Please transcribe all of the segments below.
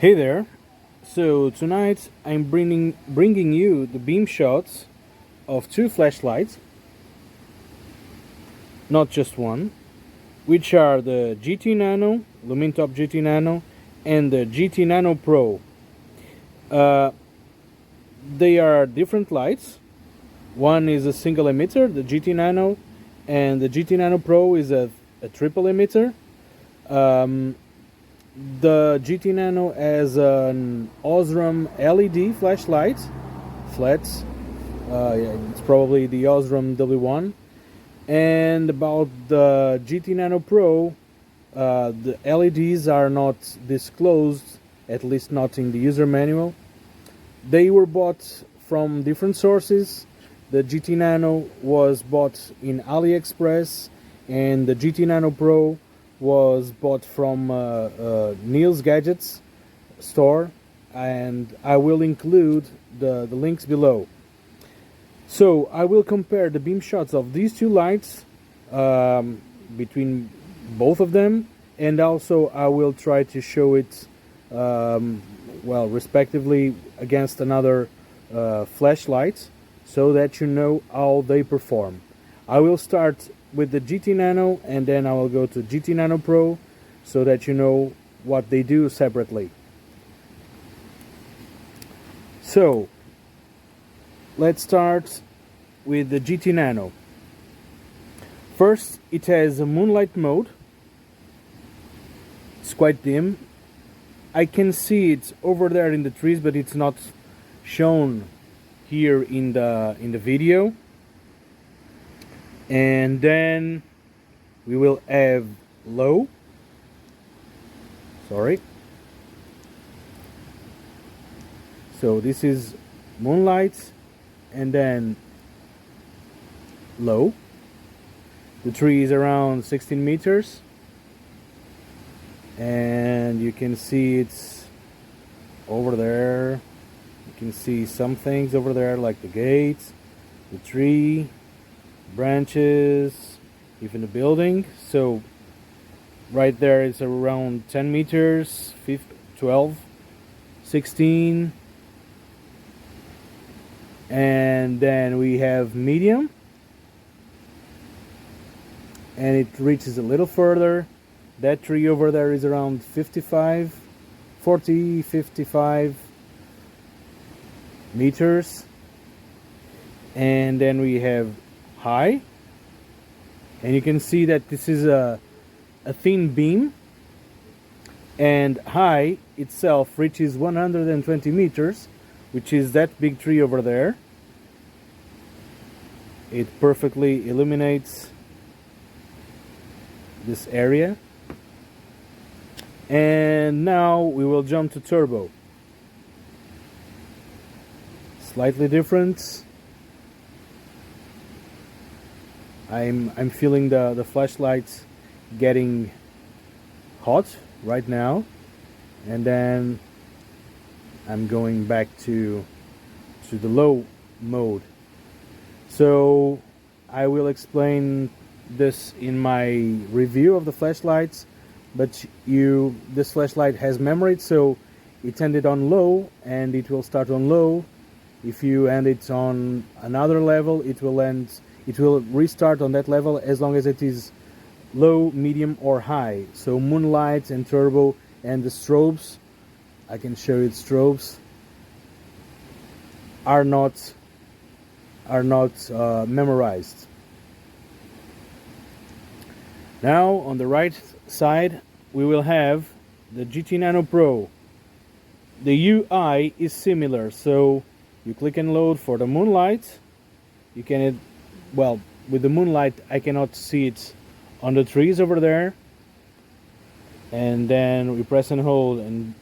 Hey there. So tonight I'm bringing you the beam shots of two flashlights, not just one, which are the GT Nano, Lumintop GT Nano, and the GT Nano Pro. Uh, they are different lights. One is a single emitter, the GT Nano, and the GT Nano Pro is a triple emitter. Um, the GT Nano has an Osram LED flashlight, flats. Yeah, it's probably the Osram W1. And about the GT Nano Pro, the LEDs are not disclosed, at least not in the user manual. They were bought from different sources. The GT Nano was bought in AliExpress, and the GT Nano Pro was bought from Neil's Gadgets store, and I will include the links below. So I will compare the beam shots of these two lights between both of them, and also I will try to show it well, respectively against another flashlight, so that you know how they perform. I will start with the GT Nano, and then I will go to GT Nano Pro, so that you know what they do separately. So let's start with the GT Nano. First, it has a Moonlight mode. It's quite dim. I can see it over there in the trees, but it's not shown here in the video. And then we will have low. Sorry. So this is Moonlight, and then low. The tree is around 16 meters, and you can see it's over there. You can see some things over there, like the gates, the tree, branches, even the building. So right there is around 10 meters, 12, 16. And then we have medium, and it reaches a little further. That tree over there is around 55 meters. And then we have high, and you can see that this is a thin beam, and high itself reaches 120 meters, which is that big tree over there. It perfectly illuminates this area. And now we will jump to turbo. Slightly different. I'm feeling the flashlights getting hot right now, and then I'm going back to the low mode. So I will explain this in my review of the flashlights, but this flashlight has memory, so it's ended on low and it will start on low. If you end it on another level, it will restart on that level as long as it is low, medium or high. So Moonlight and turbo and the strobes, I can show you the strobes, are not memorized. Now on the right side we will have the GT Nano Pro. The UI is similar, so you click and load for the Moonlight. You can, well, with the Moonlight I cannot see it on the trees over there, and then we press and hold and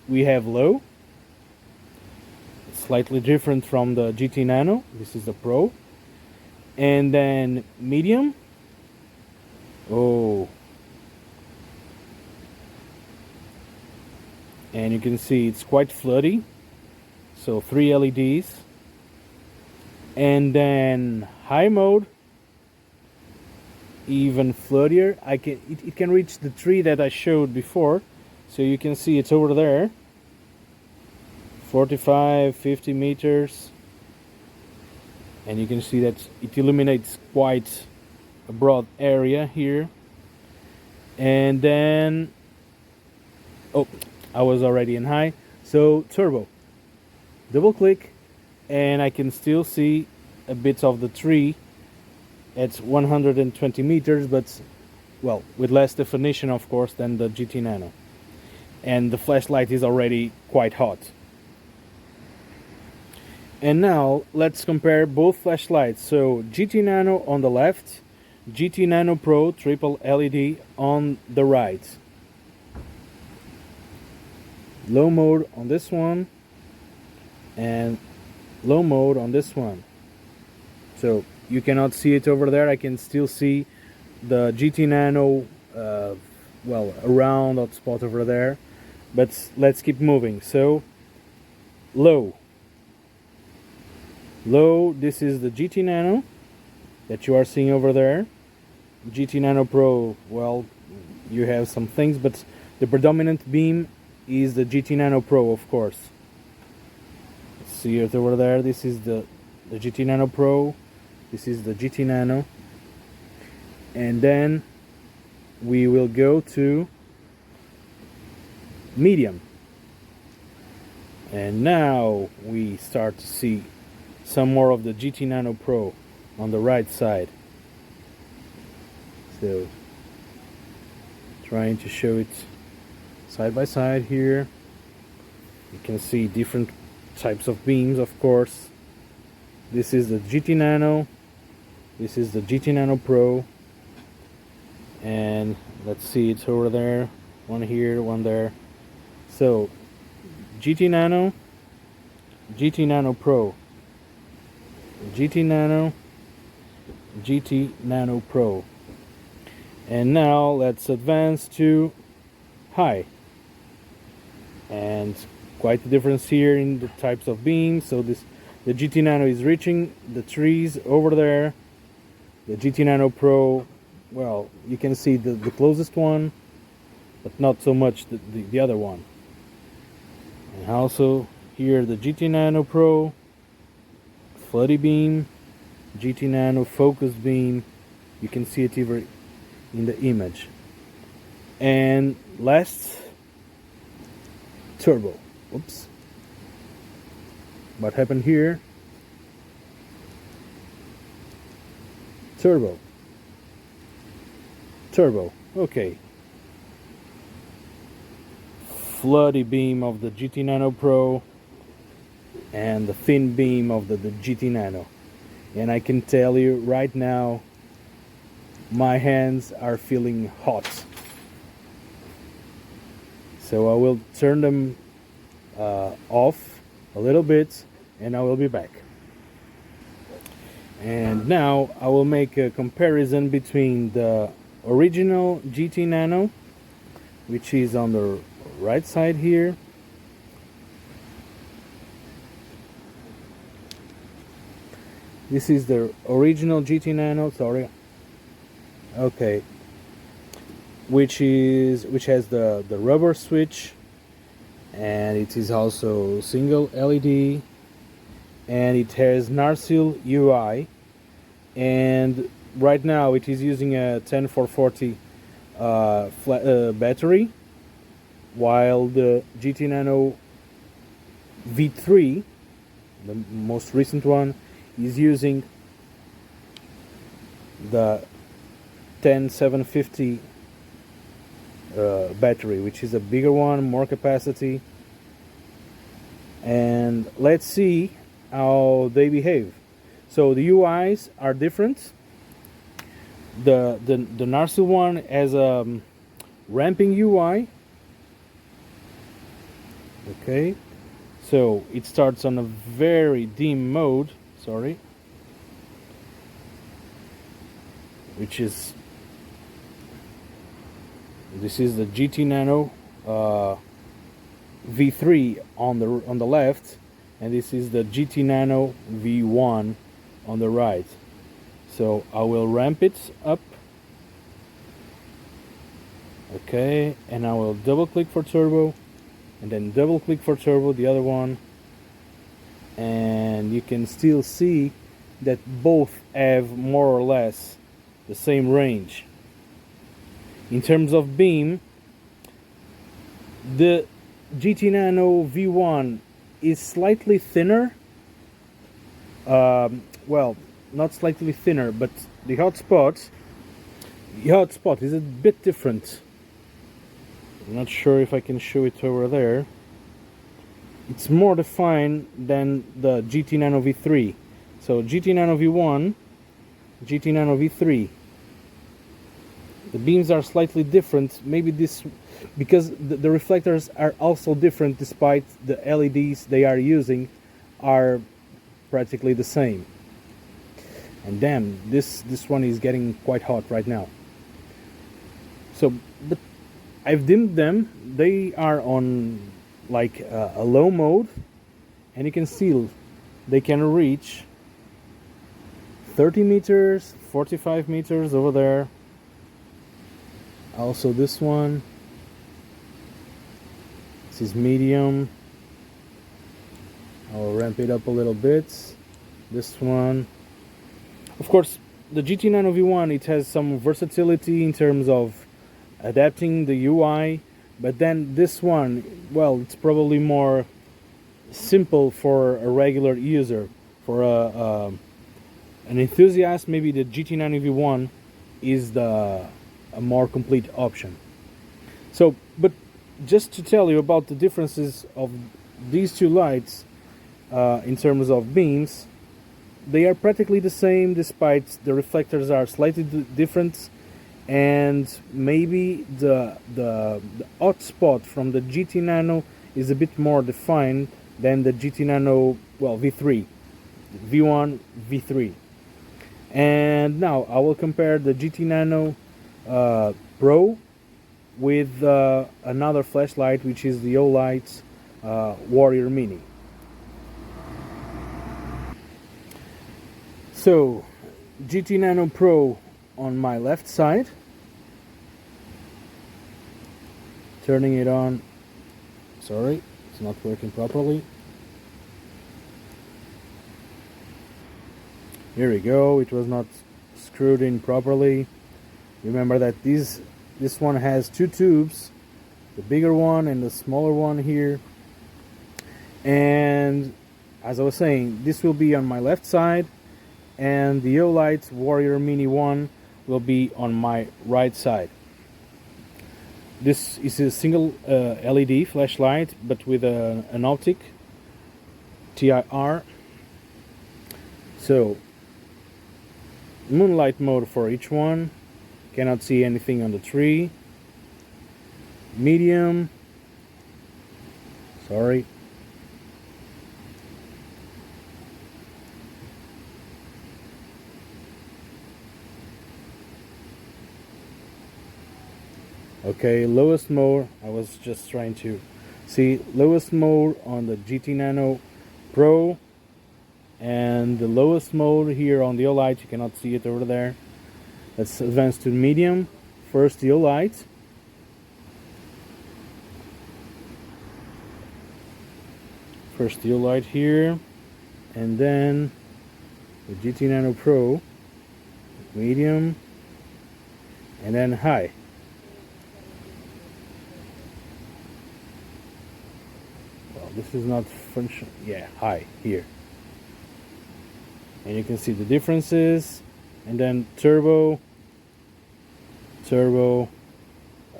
we have low. It's slightly different from the GT Nano. This is the Pro. And then medium. Oh, and you can see it's quite floody, so 3 LEDs. And then high mode, even floodier. It can reach the tree that I showed before, so you can see it's over there. 45, 50 meters, and you can see that it illuminates quite a broad area here. And then, oh, I was already in high, so turbo. Double click, and I can still see a bit of the tree at 120 meters, but well, with less definition of course than the GT Nano. And the flashlight is already quite hot. And now let's compare both flashlights. So GT Nano on the left, GT Nano Pro triple LED on the right. Low mode on this one and low mode on this one. So you cannot see it over there. I can still see the GT Nano well, a round hot spot over there, but let's keep moving. So low, this is the GT Nano that you are seeing over there. GT Nano Pro, well, you have some things, but the predominant beam is the GT Nano Pro, of course. See it over there. This is the GT Nano Pro. This is the GT Nano. And then we will go to medium. And now we start to see some more of the GT Nano Pro on the right side. So, trying to show it side by side here. You can see different types of beams, of course. This is the GT Nano. This is the GT Nano Pro. And let's see, it's over there. One here, one there. So, GT Nano, GT Nano Pro, GT Nano, GT Nano Pro. And now let's advance to high. And quite the difference here in the types of beams. So the GT Nano is reaching the trees over there. The GT Nano Pro, well, you can see the closest one, but not so much the other one. And also here the GT Nano Pro, floody beam, GT Nano focused beam. You can see it even in the image. And last, turbo. Oops. What happened here? Turbo. Turbo. Okay. Floody beam of the GT Nano Pro and the thin beam of the GT Nano. And I can tell you right now, my hands are feeling hot. So I will turn them off a little bit and I will be back. And now I will make a comparison between the original GT Nano, which is on the right side here, this is the original GT Nano, sorry, okay, which has the rubber switch, and it is also single LED, and it has Narsil UI, and right now it is using a 10440 battery, while the GT Nano V3, the most recent one, is using the 10750 battery, which is a bigger one, more capacity. And let's see how they behave. So the UIs are different. The Narsil one has a ramping UI. Okay, so it starts on a very dim mode, sorry, which is, this is the GT Nano V3 on the left, and this is the GT Nano V1 on the right. So I will ramp it up, okay, and I will double click for turbo, and then double click for turbo, the other one, and you can still see that both have more or less the same range. In terms of beam, the GT Nano V1 is slightly thinner. Well, not slightly thinner, but the hotspot is a bit different. I'm not sure if I can show it over there. It's more defined than the GT Nano V3. So GT Nano V1, GT Nano V3. The beams are slightly different. Maybe this because the reflectors are also different, despite the LEDs they are using are practically the same. And damn, this one is getting quite hot right now. So, but I've dimmed them. They are on like a low mode, and you can see they can reach 30 meters, 45 meters over there. Also this one, this is medium. I'll ramp it up a little bit. This one, of course, the GT Nano V1, it has some versatility in terms of adapting the UI, but then this one, well, it's probably more simple for a regular user. For an enthusiast, maybe the GT Nano V1 is a more complete option. So, but just to tell you about the differences of these two lights in terms of beams, they are practically the same, despite the reflectors are slightly different, and maybe the hot spot from the GT Nano is a bit more defined than the GT Nano, well, V3, V1, V3. And now I will compare the GT Nano Pro with another flashlight, which is the Olight Warrior Mini. So, GT Nano Pro on my left side, turning it on. Sorry, it's not working properly. Here we go, it was not screwed in properly. Remember that this one has two tubes, the bigger one and the smaller one here. And as I was saying, this will be on my left side, and the Olight Warrior Mini 1 will be on my right side. This is a single LED flashlight, but with an optic TIR. So, Moonlight mode for each one. Cannot see anything on the tree. Medium. Sorry. Okay, lowest mode. I was just trying to see lowest mode on the GT Nano Pro, and the lowest mode here on the Olight. You cannot see it over there. Let's advance to medium. First the Olight. First the Olight here, and then the GT Nano Pro, medium, and then high. Well, this is not function. Yeah, high here. And you can see the differences. And then turbo,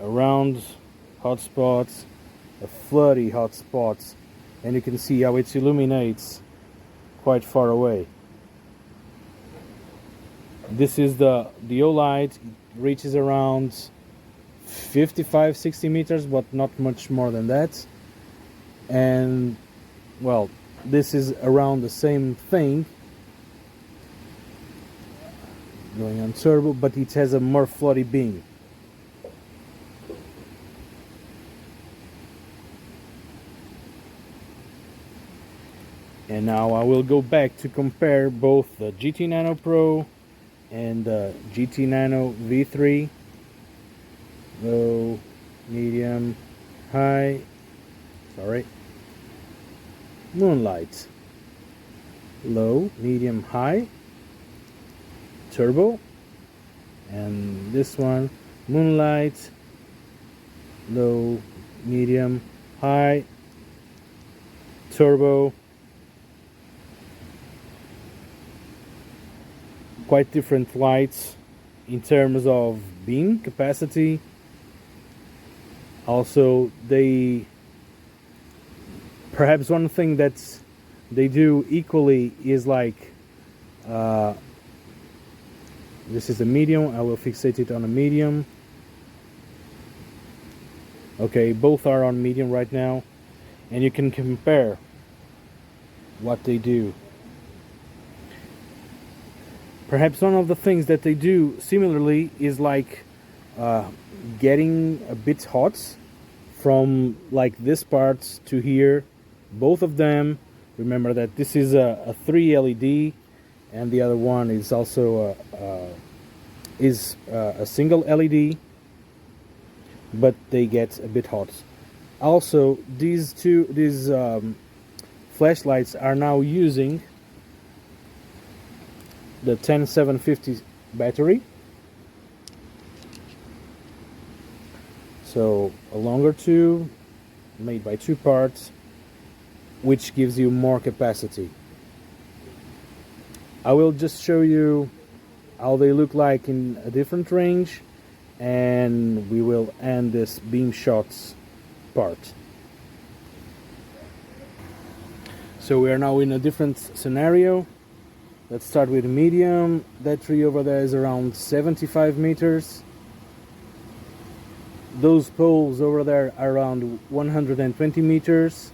around hotspots, a floody hotspots, and you can see how it illuminates quite far away. This is the Olight. It reaches around 55-60 meters, but not much more than that. And well, this is around the same thing, going on turbo, but it has a more floaty beam. And now I will go back to compare both the GT Nano Pro and the GT Nano V3. Low, medium, high, sorry, Moonlight. low, medium, high, turbo, and this one, Moonlight, low, medium, high, turbo. Quite different lights in terms of beam capacity. Also, perhaps one thing that they do equally is like this is a medium. I will fixate it on a medium. Okay, both are on medium right now, and you can compare what they do. Perhaps one of the things that they do similarly is like getting a bit hot from like this part to here. Both of them. Remember that this is a 3 LED, and the other one is also a single LED, but they get a bit hot. Also, these flashlights are now using the 10750 battery, so a longer tube made by 2 parts, which gives you more capacity. I will just show you how they look like in a different range, and we will end this Beamshots part. So we are now in a different scenario. Let's start with medium. That tree over there is around 75 meters. Those poles over there are around 120 meters.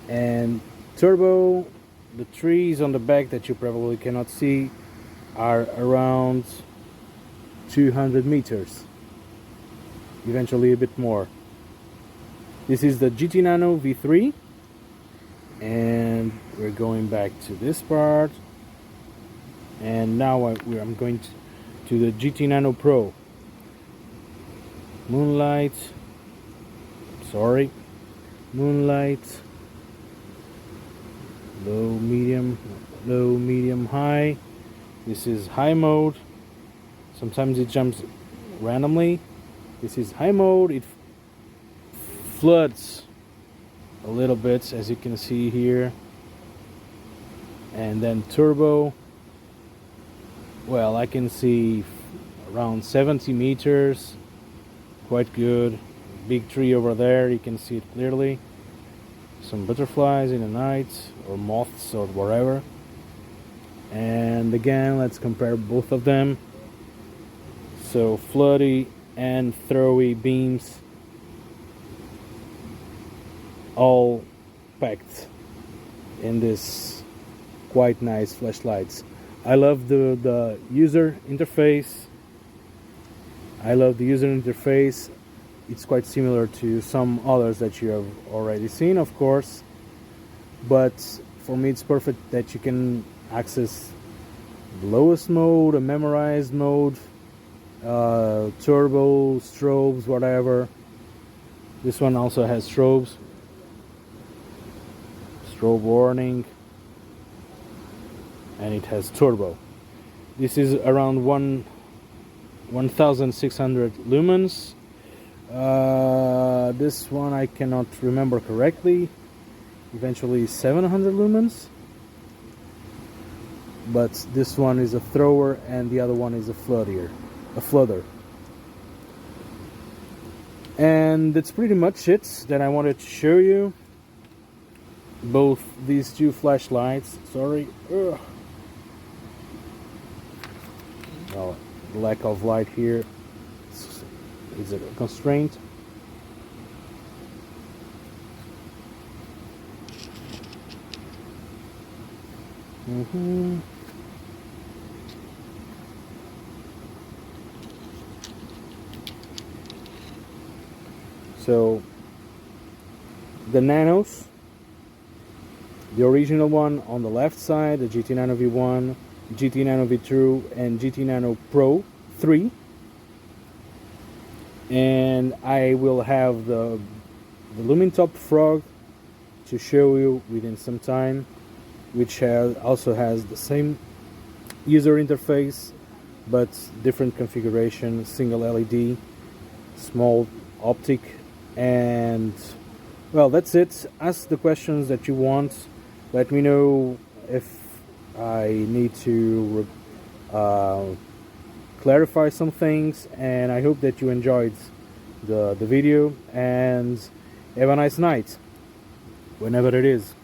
And turbo, the trees on the back that you probably cannot see, are around 200 meters. Eventually a bit more. This is the GT Nano V3. And we're going back to this part, and now I'm going to the GT Nano Pro. Moonlight, Moonlight, low, medium, high. This is high mode. Sometimes it jumps randomly. This is high mode. It floods a little bit, as you can see here. And then turbo, well, I can see around 70 meters, quite good. Big tree over there, you can see it clearly. Some butterflies in the night, or moths, or whatever. And again, let's compare both of them. So floody and throwy beams, all packed in this quite nice flashlights. I love the user interface. It's quite similar to some others that you have already seen, of course, but for me it's perfect that you can access the lowest mode, a memorized mode, turbo, strobes, whatever. This one also has strobes. Strobe warning, and it has turbo. This is around 1600 lumens. This one I cannot remember correctly. Eventually 700 lumens, but this one is a thrower and the other one is a flooder. And that's pretty much it that I wanted to show you. Both these two flashlights. Sorry. Ugh. Well, lack of light here is a constraint. So the Nanos, the original one on the left side, the GT Nano V1, GT Nano V2, and GT Nano Pro 3. And I will have the Lumintop frog to show you within some time. which also has the same user interface but different configuration, single LED, small optic, and well, that's it. Ask the questions that you want. Let me know if I need to clarify some things, and I hope that you enjoyed the video, and have a nice night whenever it is.